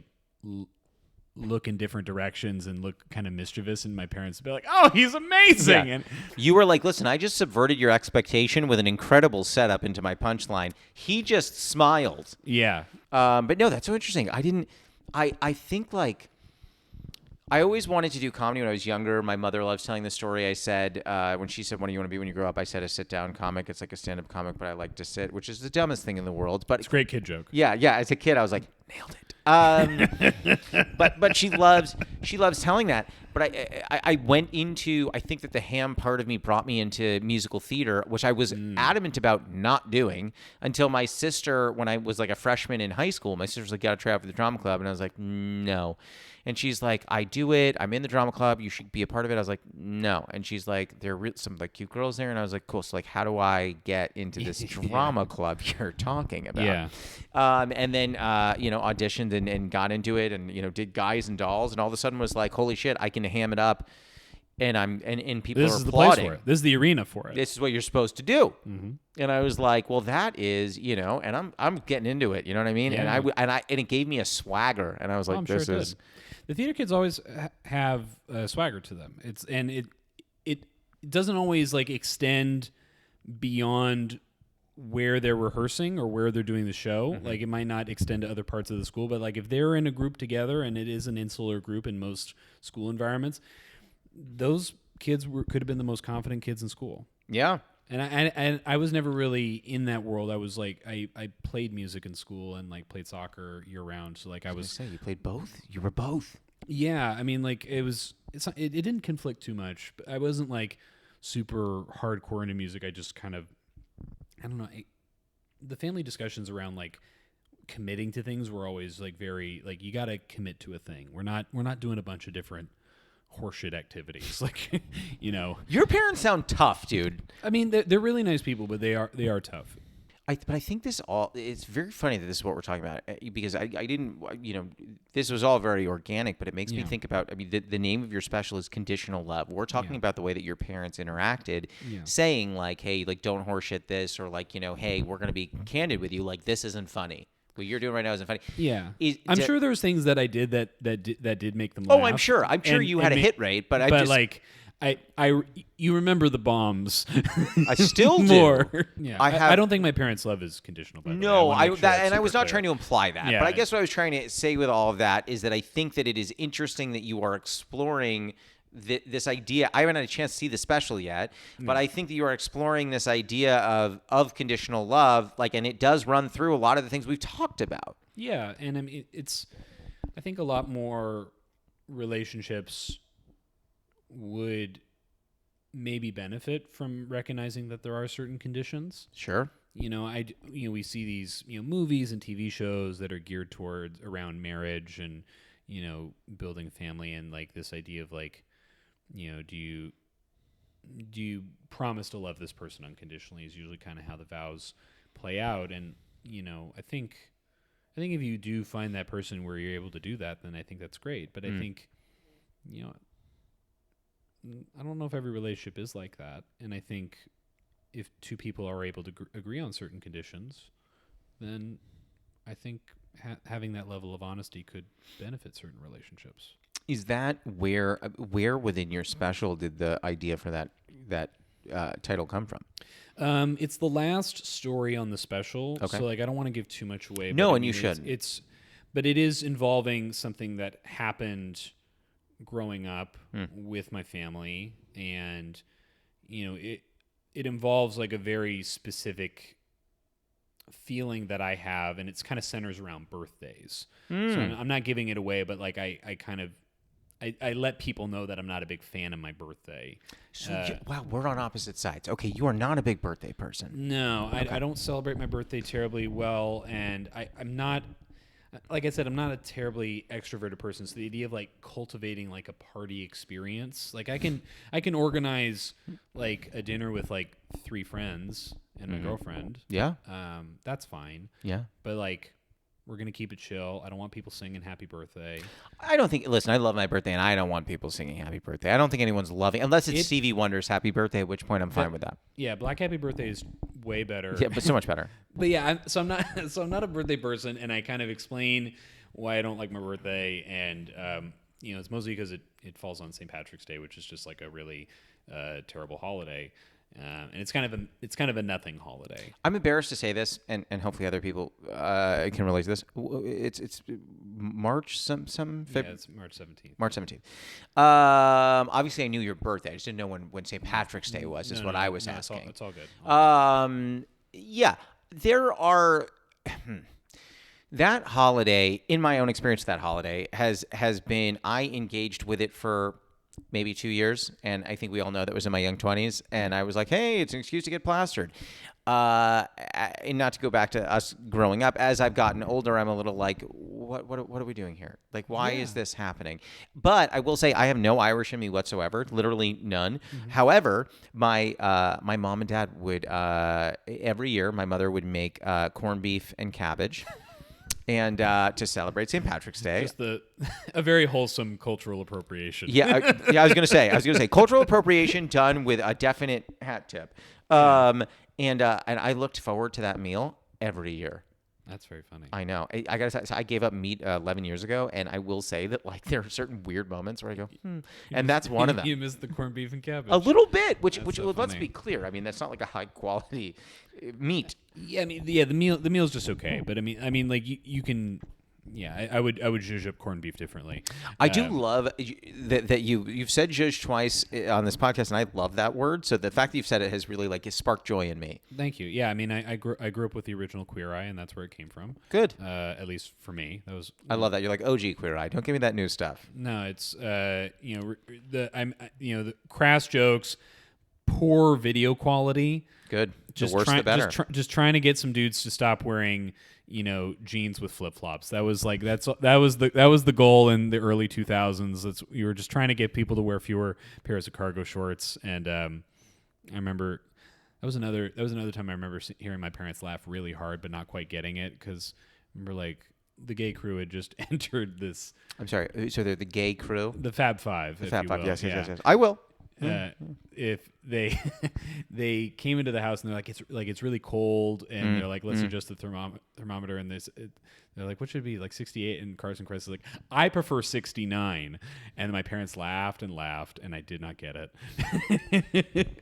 look in different directions and look kind of mischievous, and my parents would be like, "Oh, he's amazing!" Yeah. And you were like, "Listen, I just subverted your expectation with an incredible setup into my punchline." He just smiled. Yeah. But no, that's so interesting. I think I always wanted to do comedy when I was younger. My mother loves telling the story. I said, when she said, "What do you want to be when you grow up?" I said, "A sit-down comic." It's like a stand-up comic, but I like to sit, which is the dumbest thing in the world. But it's a great kid joke. Yeah. As a kid, I was like, nailed it. But she loves telling that. But I went into, I think that the ham part of me brought me into musical theater, which I was adamant about not doing until my sister, when I was a freshman in high school, my sister was like, "Got to try out for the drama club," and I was like, "No." And she's like, "I do it. I'm in the drama club. You should be a part of it." I was like, "No." And she's like, "There are some cute girls there." And I was like, "Cool. So how do I get into this drama club you're talking about?" Yeah. And then auditioned and got into it, and did Guys and Dolls, and all of a sudden was like, "Holy shit, I can ham it up." And people this are is applauding. The place for it. This is the arena for it. This is what you're supposed to do. Mm-hmm. And I was like, well, that is, and I'm getting into it. You know what I mean? Yeah. And it gave me a swagger, and I was like, this is. The theater kids always have a swagger to them. It doesn't always extend beyond where they're rehearsing or where they're doing the show. Mm-hmm. It might not extend to other parts of the school, but if they're in a group together, and it is an insular group in most school environments, those kids could have been the most confident kids in school. Yeah. And I was never really in that world. I was I played music in school and I played soccer year round. So I was say, you played both. You were both. Yeah, I mean it didn't conflict too much. But I wasn't super hardcore into music. I just kind of, I don't know. The family discussions around committing to things were always very you got to commit to a thing. We're not doing a bunch of different horseshit activities. Like, you know, Your parents sound tough, dude. I mean, they're really nice people, but they are tough. But I think it's very funny that this is what we're talking about, because I didn't, this was all very organic, but it makes me think about, I mean, the name of your special is Conditional Love. We're talking about the way that your parents interacted, saying like, hey, like, don't horseshit this, or like, hey, we're going to be candid with you. Like, this isn't funny. What you're doing right now isn't funny. Yeah. I'm sure there's things that I did that did make them Oh, laugh. I'm sure. You had a hit rate, but you remember the bombs. I still do. More. Yeah. I don't think my parents' love is conditional. By the way. I was not trying to imply that. Yeah. But I guess what I was trying to say with all of that is that I think that it is interesting that you are exploring this idea. I haven't had a chance to see the special yet, but I think that you are exploring this idea of conditional love, like, and it does run through a lot of the things we've talked about. Yeah, and I mean, I think a lot more relationships would maybe benefit from recognizing that there are certain conditions. Sure. We see these, movies and TV shows that are geared towards around marriage and, building a family, and like this idea of like, do you promise to love this person unconditionally is usually kind of how the vows play out. And, I think if you do find that person where you're able to do that, then I think that's great. But I think, I don't know if every relationship is like that. And I think if two people are able to agree on certain conditions, then I think having that level of honesty could benefit certain relationships. Is that where within your special did the idea for that title come from? It's the last story on the special. Okay. So like, I don't want to give too much away. No, but and you shouldn't. But it is involving something that happened growing up with my family, and it involves like a very specific feeling that I have, and it's kind of centers around birthdays. So I'm not giving it away, but like I kind of I let people know that I'm not a big fan of my birthday. So wow, we're on opposite sides. Okay, you are not a big birthday person. No, okay. I don't celebrate my birthday terribly well, and I'm not. Like I said, I'm not a terribly extroverted person, so the idea of like cultivating like a party experience, like I can organize like a dinner with like 3 friends and my girlfriend. Yeah. That's fine. Yeah. But like, we're going to keep it chill. I don't want people singing happy birthday. Listen, I love my birthday, and I don't want people singing happy birthday. I don't think anyone's loving, unless it's Stevie Wonder's happy birthday, at which point I'm fine with that. Yeah, Black Happy Birthday is way better. Yeah, but so much better. But yeah, I'm not a birthday person, and I kind of explain why I don't like my birthday, and it's mostly because it falls on St. Patrick's Day, which is just like a really terrible holiday. And it's kind of a nothing holiday. I'm embarrassed to say this, and hopefully other people can relate to this. It's March February. Yeah, it's March 17th. March 17th. Obviously, I knew your birthday. I just didn't know when St. Patrick's Day was. Is what I was asking. It's all good. Yeah, there are. That holiday, in my own experience, that holiday has been. I engaged with it for maybe 2 years, and I think we all know that was in my young 20s, and I was like, hey, it's an excuse to get plastered. And not to go back to us growing up, as I've gotten older, I'm a little like, what are we doing here? Like, why is this happening? But I will say I have no Irish in me whatsoever, literally none. However, my mom and dad would, every year, my mother would make corned beef and cabbage. And to celebrate St. Patrick's Day, just a very wholesome cultural appropriation. Yeah, I was gonna say cultural appropriation done with a definite hat tip. And I looked forward to that meal every year. That's very funny. I know. I gotta say, so I gave up meat 11 years ago, and I will say that like there are certain weird moments where I go, and that's one of them. You missed the corned beef and cabbage a little bit, which so let's be clear. I mean, that's not like a high quality meat. Yeah, I mean, the meal's just okay, but I mean, like you can. Yeah, I would zhuzh up corned beef differently. I do love that you've said zhuzh twice on this podcast, and I love that word. So the fact that you've said it has really like sparked joy in me. Thank you. Yeah, I mean, I grew up with the original Queer Eye, and that's where it came from. Good. At least for me, that was. I love that you're like OG Queer Eye. Don't give me that new stuff. No, it's the crass jokes, poor video quality. Good. just worse the better. Just trying to get some dudes to stop wearing, jeans with flip flops. That was like that was the goal in the early 2000s. You were just trying to get people to wear fewer pairs of cargo shorts. And I remember that was another time I remember hearing my parents laugh really hard, but not quite getting it, because I remember like the gay crew had just entered this. I'm sorry. So they're the gay crew? The Fab Five. The Fab Five, yes. I will. If they came into the house and they're like it's really cold, and they're like, let's adjust the thermometer, and they're like, what should it be, like 68? And Carson Kress is like, I prefer 69. And my parents laughed and laughed, and I did not get it.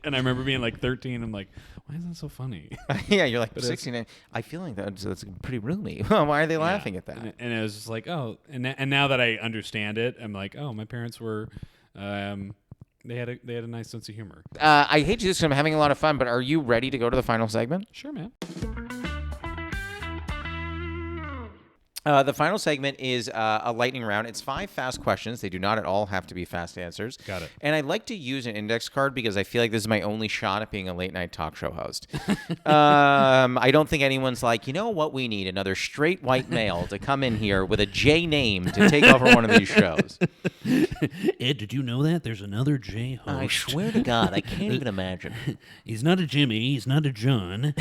And I remember being like 13. I'm like, why is that so funny? Yeah, you're like, 69. I feel like that's pretty roomy. Why are they laughing at that? And I was just like, oh, and now that I understand it, I'm like, oh, my parents were. They had a nice sense of humor. I hate to do this because I'm having a lot of fun, but are you ready to go to the final segment? Sure, man. The final segment is a lightning round. It's 5 fast questions. They do not at all have to be fast answers. Got it. And I'd like to use an index card because I feel like this is my only shot at being a late night talk show host. I don't think anyone's like, you know what we need? Another straight white male to come in here with a J name to take over one of these shows. Ed, did you know that? There's another J host. I swear to God, I can't even imagine. He's not a Jimmy. He's not a John.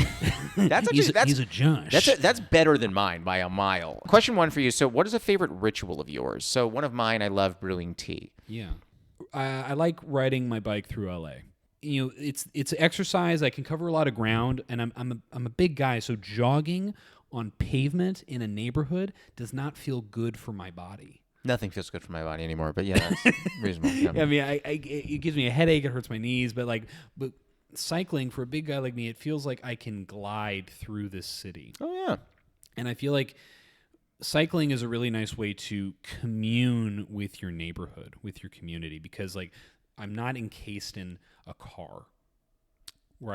He's a Josh. That's better than mine by a mile. Question 1 for you. So what is a favorite ritual of yours? So one of mine, I love brewing tea. Yeah. I like riding my bike through LA. It's exercise. I can cover a lot of ground, and I'm a big guy, so jogging on pavement in a neighborhood does not feel good for my body. Nothing feels good for my body anymore, but yeah, that's reasonable. Yeah. I mean, it gives me a headache. It hurts my knees, but cycling for a big guy like me, it feels like I can glide through this city. Oh yeah, and I feel like cycling is a really nice way to commune with your neighborhood, with your community, because like I'm not encased in a car.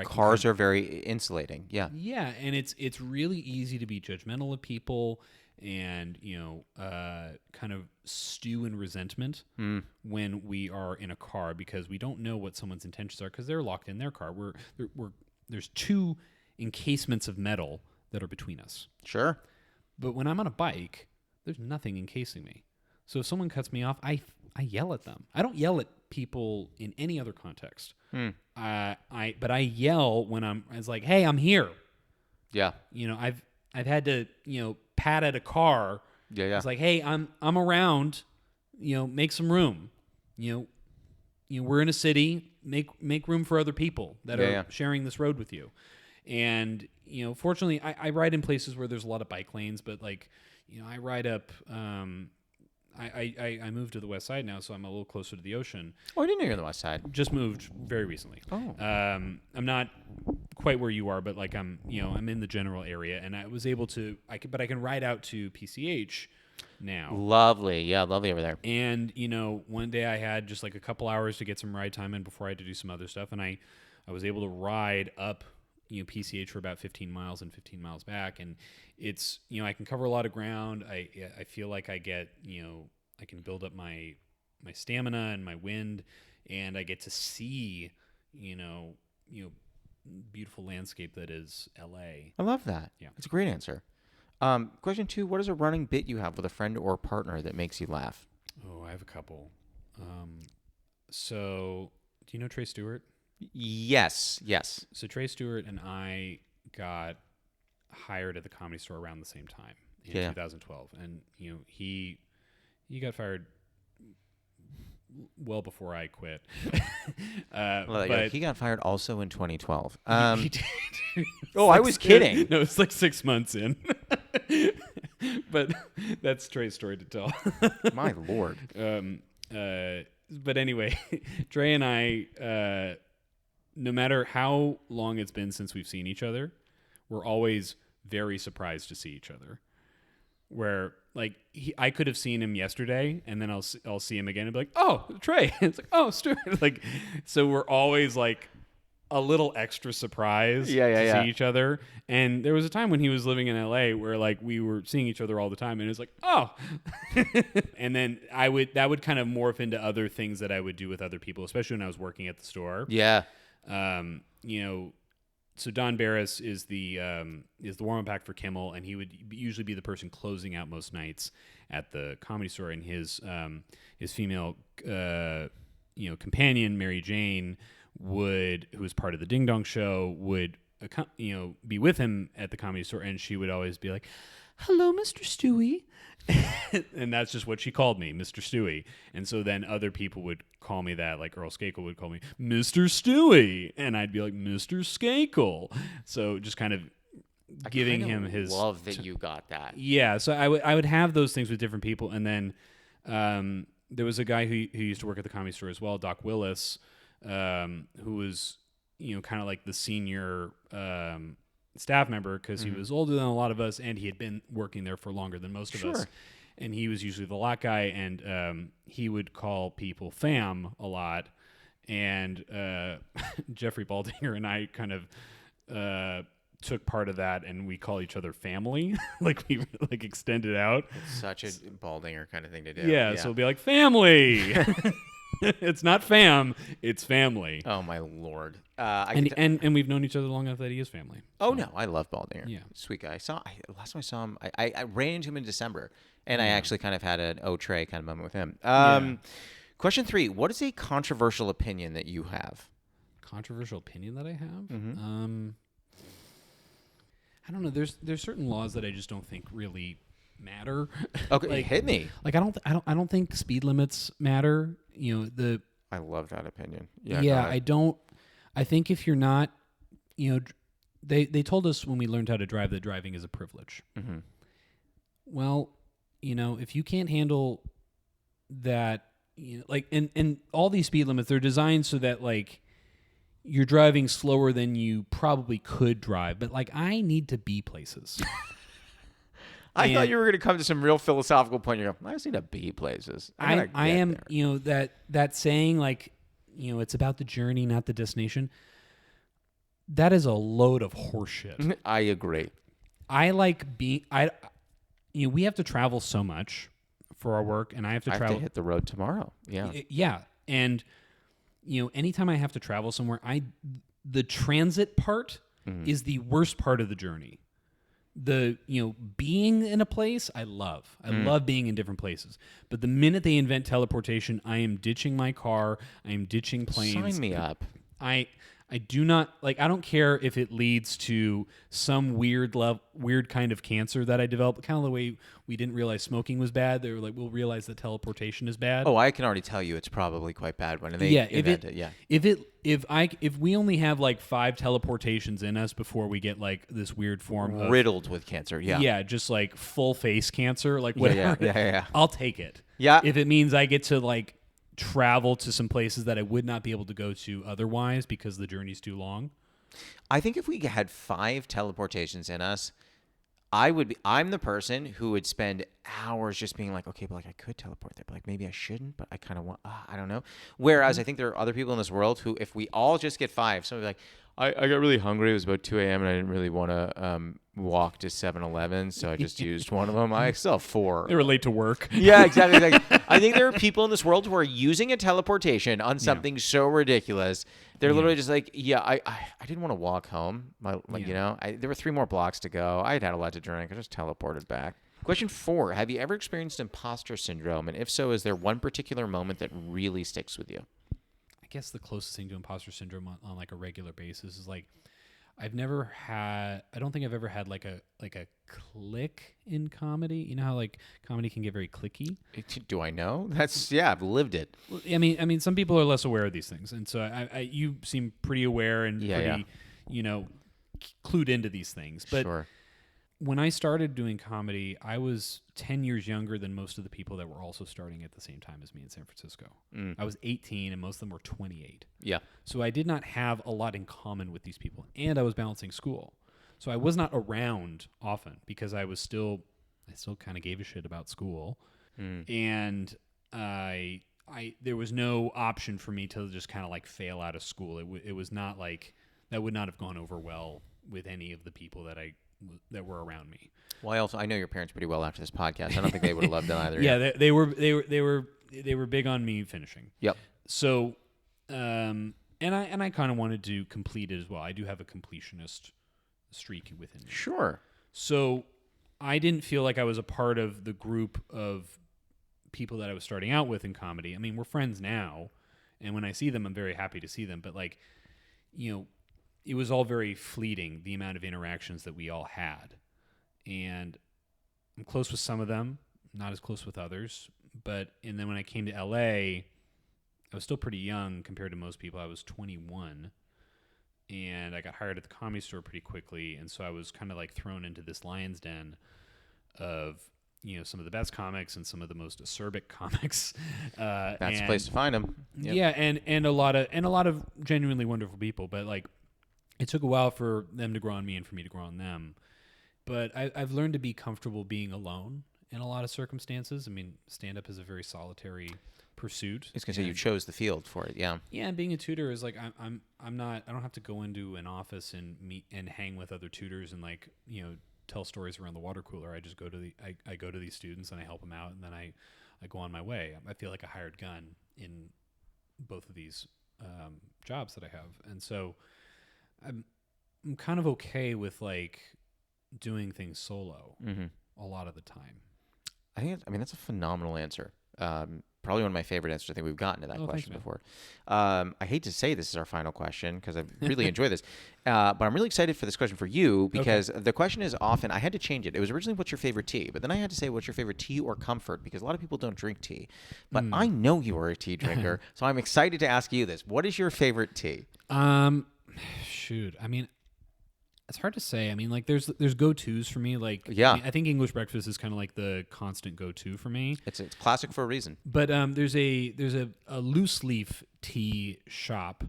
Cars are very insulating. Yeah. Yeah, and it's really easy to be judgmental of people and kind of stew in resentment when we are in a car, because we don't know what someone's intentions are because they're locked in their car. There's 2 encasements of metal that are between us. Sure. But when I'm on a bike, there's nothing encasing me. So if someone cuts me off, I yell at them. I don't yell at people in any other context. But I yell when it's like, hey, I'm here. Yeah. I've had to pat at a car. Yeah. It's like, hey, I'm around. Make some room. We're in a city. Make room for other people that are sharing this road with you. And fortunately, I ride in places where there's a lot of bike lanes, but I ride up. I moved to the west side now, so I'm a little closer to the ocean. Oh, I didn't know you're on the west side. Just moved very recently. Oh. I'm not quite where you are, but I'm in the general area, and I was able to. I can ride out to PCH now. Lovely, yeah, lovely over there. And one day I had just like a couple hours to get some ride time in before I had to do some other stuff, and I was able to ride up PCH for about 15 miles and 15 miles back, and it's I can cover a lot of ground. I feel like I get I can build up my stamina and my wind, and I get to see beautiful landscape that is LA. I love that. Yeah, it's a great answer. Question 2: what is a running bit you have with a friend or partner that makes you laugh? Oh, I have a couple. So do you know Trey Stewart? Yes. So Trey Stewart and I got hired at the Comedy Store around the same time in 2012, and he got fired well before I quit. But he got fired also in 2012. He did. I was kidding. No, it's like 6 months in. But that's Trey's story to tell. My Lord. But anyway, Trey and I, no matter how long it's been since we've seen each other, we're always very surprised to see each other. Where I could have seen him yesterday, and then I'll see him again and be like, "Oh, Trey!" It's like, "Oh, Stuart!" So we're always like a little extra surprised to see each other. And there was a time when he was living in LA where we were seeing each other all the time, and it was like, "Oh," and then that would kind of morph into other things that I would do with other people, especially when I was working at the store. Yeah. so Don Barris is the warm-up act for Kimmel, and he would usually be the person closing out most nights at the Comedy Store, and his female companion Mary Jane who was part of the Ding Dong Show, would be with him at the Comedy Store, and she would always be like, "Hello, Mr. Stewie." And that's just what she called me, Mr. Stewie. And so then other people would call me that, like Earl Skakel would call me Mr. Stewie, and I'd be like, Mr. Skakel. So just kind of giving him his. Love that you got that. Yeah, so I would have those things with different people, and then there was a guy who used to work at the Comedy Store as well, Doc Willis, who was kind of like the senior staff member, because he was older than a lot of us, and he had been working there for longer than most of us. And he was usually the lot guy, and he would call people fam a lot. And Jeffrey Baldinger and I kind of took part of that, and we call each other family. Like we extended out. It's such a Baldinger kind of thing to do. Yeah, so it'll be like family. It's not fam, it's family. Oh my Lord! And we've known each other long enough that he is family. Oh no, I love Baldinger. Yeah, sweet guy. Last time I saw him, I ran into him in December, and I actually kind of had an Trey kind of moment with him. Question 3: what is a controversial opinion that you have? Controversial opinion that I have? I don't know. There's certain laws that I just don't think really matter. Okay, hit me. Like I don't think speed limits matter. I love that opinion. Yeah, I don't. I think if you're not, they told us when we learned how to drive that driving is a privilege. Mm-hmm. Well, if you can't handle that, and all these speed limits, they're designed so that like you're driving slower than you probably could drive, but like I need to be places. I thought you were going to come to some real philosophical point. You go, I just need to be places. I am, that saying like, it's about the journey, not the destination. That is a load of horseshit. I agree. I like being, we have to travel so much for our work, and I have to travel. I have to hit the road tomorrow. Yeah. Yeah. And, anytime I have to travel somewhere, the transit part is the worst part of the journey. The being in a place I love. I love being in different places. But the minute they invent teleportation, I am ditching my car. I am ditching planes. Sign me up. I do not like. I don't care if it leads to some weird kind of cancer that I developed. Kind of the way we didn't realize smoking was bad. They were like, we'll realize that teleportation is bad. Oh, I can already tell you it's probably quite bad when they invent it. Yeah. If we only have like 5 teleportations in us before we get like this weird form of riddled with cancer. Yeah. Yeah, just like full face cancer, like whatever. Yeah. I'll take it. Yeah. If it means I get to like travel to some places that I would not be able to go to otherwise because the journey's too long. I think if we had 5 teleportations in us, I'm the person who would spend hours just being like, okay, but like I could teleport there, but like maybe I shouldn't, but I kind of want, I don't know. Whereas I think there are other people in this world who, if we all just get 5, somebody like, I got really hungry. It was about 2 a.m. and I didn't really want to walk to 7-Eleven, so I just used one of them. I still have 4. They were late to work. Yeah, exactly. I think there are people in this world who are using a teleportation on something so ridiculous. They're literally just like, I didn't want to walk home. There were 3 more blocks to go. I had a lot to drink. I just teleported back. Question 4: have you ever experienced imposter syndrome? And if so, is there one particular moment that really sticks with you? I guess the closest thing to imposter syndrome on like a regular basis is like I don't think I've ever had like a click in comedy. You know how like comedy can get very clicky? Do I know? I've lived it. I mean some people are less aware of these things. And so you seem pretty aware and pretty, clued into these things. But sure. When I started doing comedy, I was 10 years younger than most of the people that were also starting at the same time as me in San Francisco. I was 18 and most of them were 28. Yeah. So I did not have a lot in common with these people, and I was balancing school. So I was not around often because I still kind of gave a shit about school. And there was no option for me to just kind of like fail out of school. It was not like that would not have gone over well with any of the people that were around me. Well, I know your parents pretty well after this podcast. I don't think they would have loved it either. Yeah, they were big on me finishing. Yep. So, And I kind of wanted to complete it as well. I do have a completionist streak within me. Sure. So I didn't feel like I was a part of the group of people that I was starting out with in comedy. I mean, we're friends now, and when I see them, I'm very happy to see them. But like, it was all very fleeting, the amount of interactions that we all had. And I'm close with some of them, not as close with others. And then when I came to LA, I was still pretty young compared to most people. I was 21. And I got hired at the Comedy Store pretty quickly. And so I was kind of like thrown into this lion's den of, some of the best comics and some of the most acerbic comics. That's the place to find them. Yep. Yeah, and a lot of genuinely wonderful people. But like, it took a while for them to grow on me and for me to grow on them. But I've learned to be comfortable being alone in a lot of circumstances. I mean, stand-up is a very solitary pursuit. I was gonna say you chose the field for it. Yeah. Yeah, and being a tutor is like I'm not. I don't have to go into an office and meet and hang with other tutors and like tell stories around the water cooler. I just go to I go to these students and I help them out, and then I go on my way. I feel like a hired gun in both of these jobs that I have, and so I'm kind of okay with like doing things solo a lot of the time. I think that's a phenomenal answer. Probably one of my favorite answers I think we've gotten to that question before. I hate to say this is our final question because I really enjoy this, but I'm really excited for this question for you because the question is often, I had to change it. It was originally what's your favorite tea, but then I had to say what's your favorite tea or comfort because a lot of people don't drink tea. But I know you are a tea drinker, so I'm excited to ask you this. What is your favorite tea? Shoot. I mean, it's hard to say. I mean, like there's go-tos for me. Like, yeah, I think English breakfast is kind of like the constant go-to for me. It's classic for a reason. But there's a loose leaf tea shop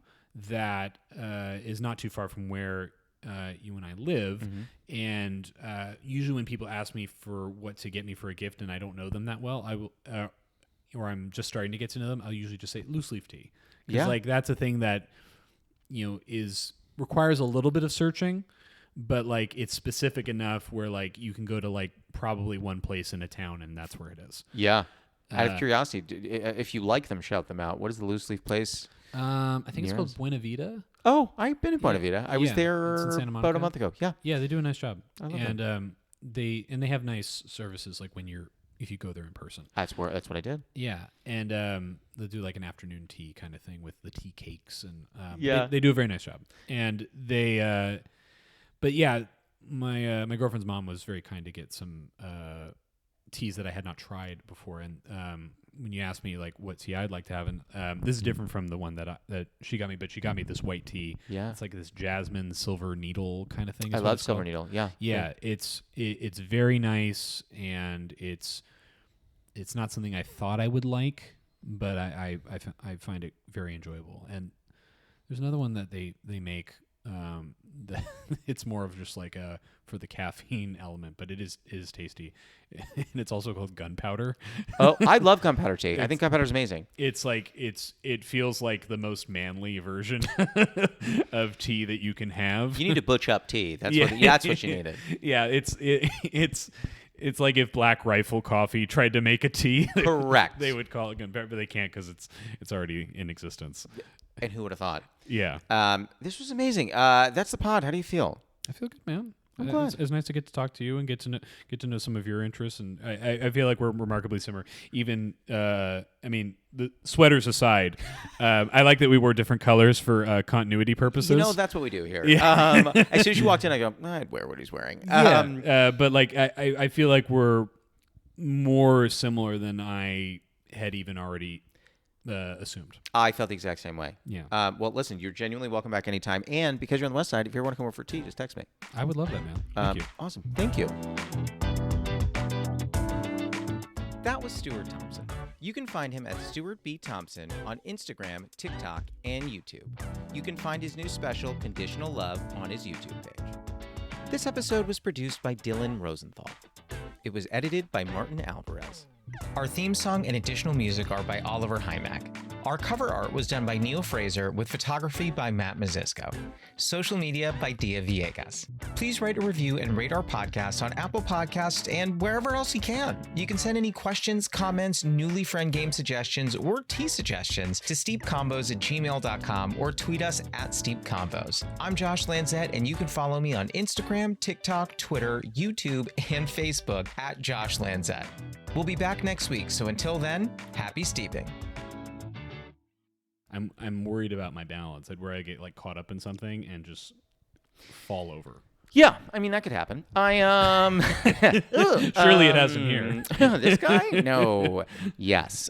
that is not too far from where you and I live. And usually when people ask me for what to get me for a gift and I don't know them that well, I will, or I'm just starting to get to know them, I'll usually just say loose leaf tea. Because like that's a thing that requires a little bit of searching. But like it's specific enough where like you can go to like probably one place in a town and that's where it is. Yeah. Out of curiosity, if you like them, shout them out. What is the loose leaf place? I think it's called Buena Vida. Oh, I've been in Buena Vida. I was there about a month ago. Yeah. Yeah, they do a nice job. I love and they have nice services like if you go there in person. That's what I did. Yeah, and they do like an afternoon tea kind of thing with the tea cakes and they do a very nice job. And they but yeah, my girlfriend's mom was very kind to get some teas that I had not tried before. And when you asked me like what tea I'd like to have, and this is different from the one that she got me, but she got me this white tea. Yeah, it's like this jasmine silver needle kind of thing. I love silver needle. Yeah, yeah. It's very nice, and it's not something I thought I would like, but I find it very enjoyable. And there's another one that they make. It's more of just like for the caffeine element, but it is tasty, and it's also called gunpowder. Oh, I love gunpowder tea. I think gunpowder is amazing. It's like it feels like the most manly version of tea that you can have. You need to butch up tea. That's what you needed. Yeah, it's like if Black Rifle Coffee tried to make a tea. Correct. They would call it gunpowder, but they can't because it's already in existence. And who would have thought? Yeah. This was amazing. That's the pod. How do you feel? I feel good, man. I'm glad. It's nice to get to talk to you and get to know some of your interests, and I feel like we're remarkably similar. Even I mean, the sweaters aside, I like that we wore different colors for continuity purposes. That's what we do here. Yeah. As soon as you walked in, I go, I'd wear what he's wearing. Yeah. But like I feel like we're more similar than I had even already assumed. I felt the exact same way. Yeah. Well, listen, you're genuinely welcome back anytime. And because you're on the west side, if you ever want to come over for tea, just text me. I would love that, man. Thank you. Awesome. Thank you. That was Stuart Thompson. You can find him at Stuart B. Thompson on Instagram, TikTok, and YouTube. You can find his new special, Conditional Love, on his YouTube page. This episode was produced by Dylan Rosenthal. It was edited by Martin Alvarez. Our theme song and additional music are by Oliver Hymack. Our cover art was done by Neil Fraser with photography by Matt Mazisco. Social media by Dia Villegas. Please write a review and rate our podcast on Apple Podcasts and wherever else you can. You can send any questions, comments, newly friend game suggestions, or tea suggestions to steepcombos@gmail.com or tweet us at steepcombos. I'm Josh Lanzette, and you can follow me on Instagram, TikTok, Twitter, YouTube, and Facebook at Josh Lanzette. We'll be back next week, so until then, happy steeping. I'm worried about my balance, where I get like caught up in something and just fall over. Yeah, I mean, that could happen. Surely it hasn't here. This guy? No. Yes.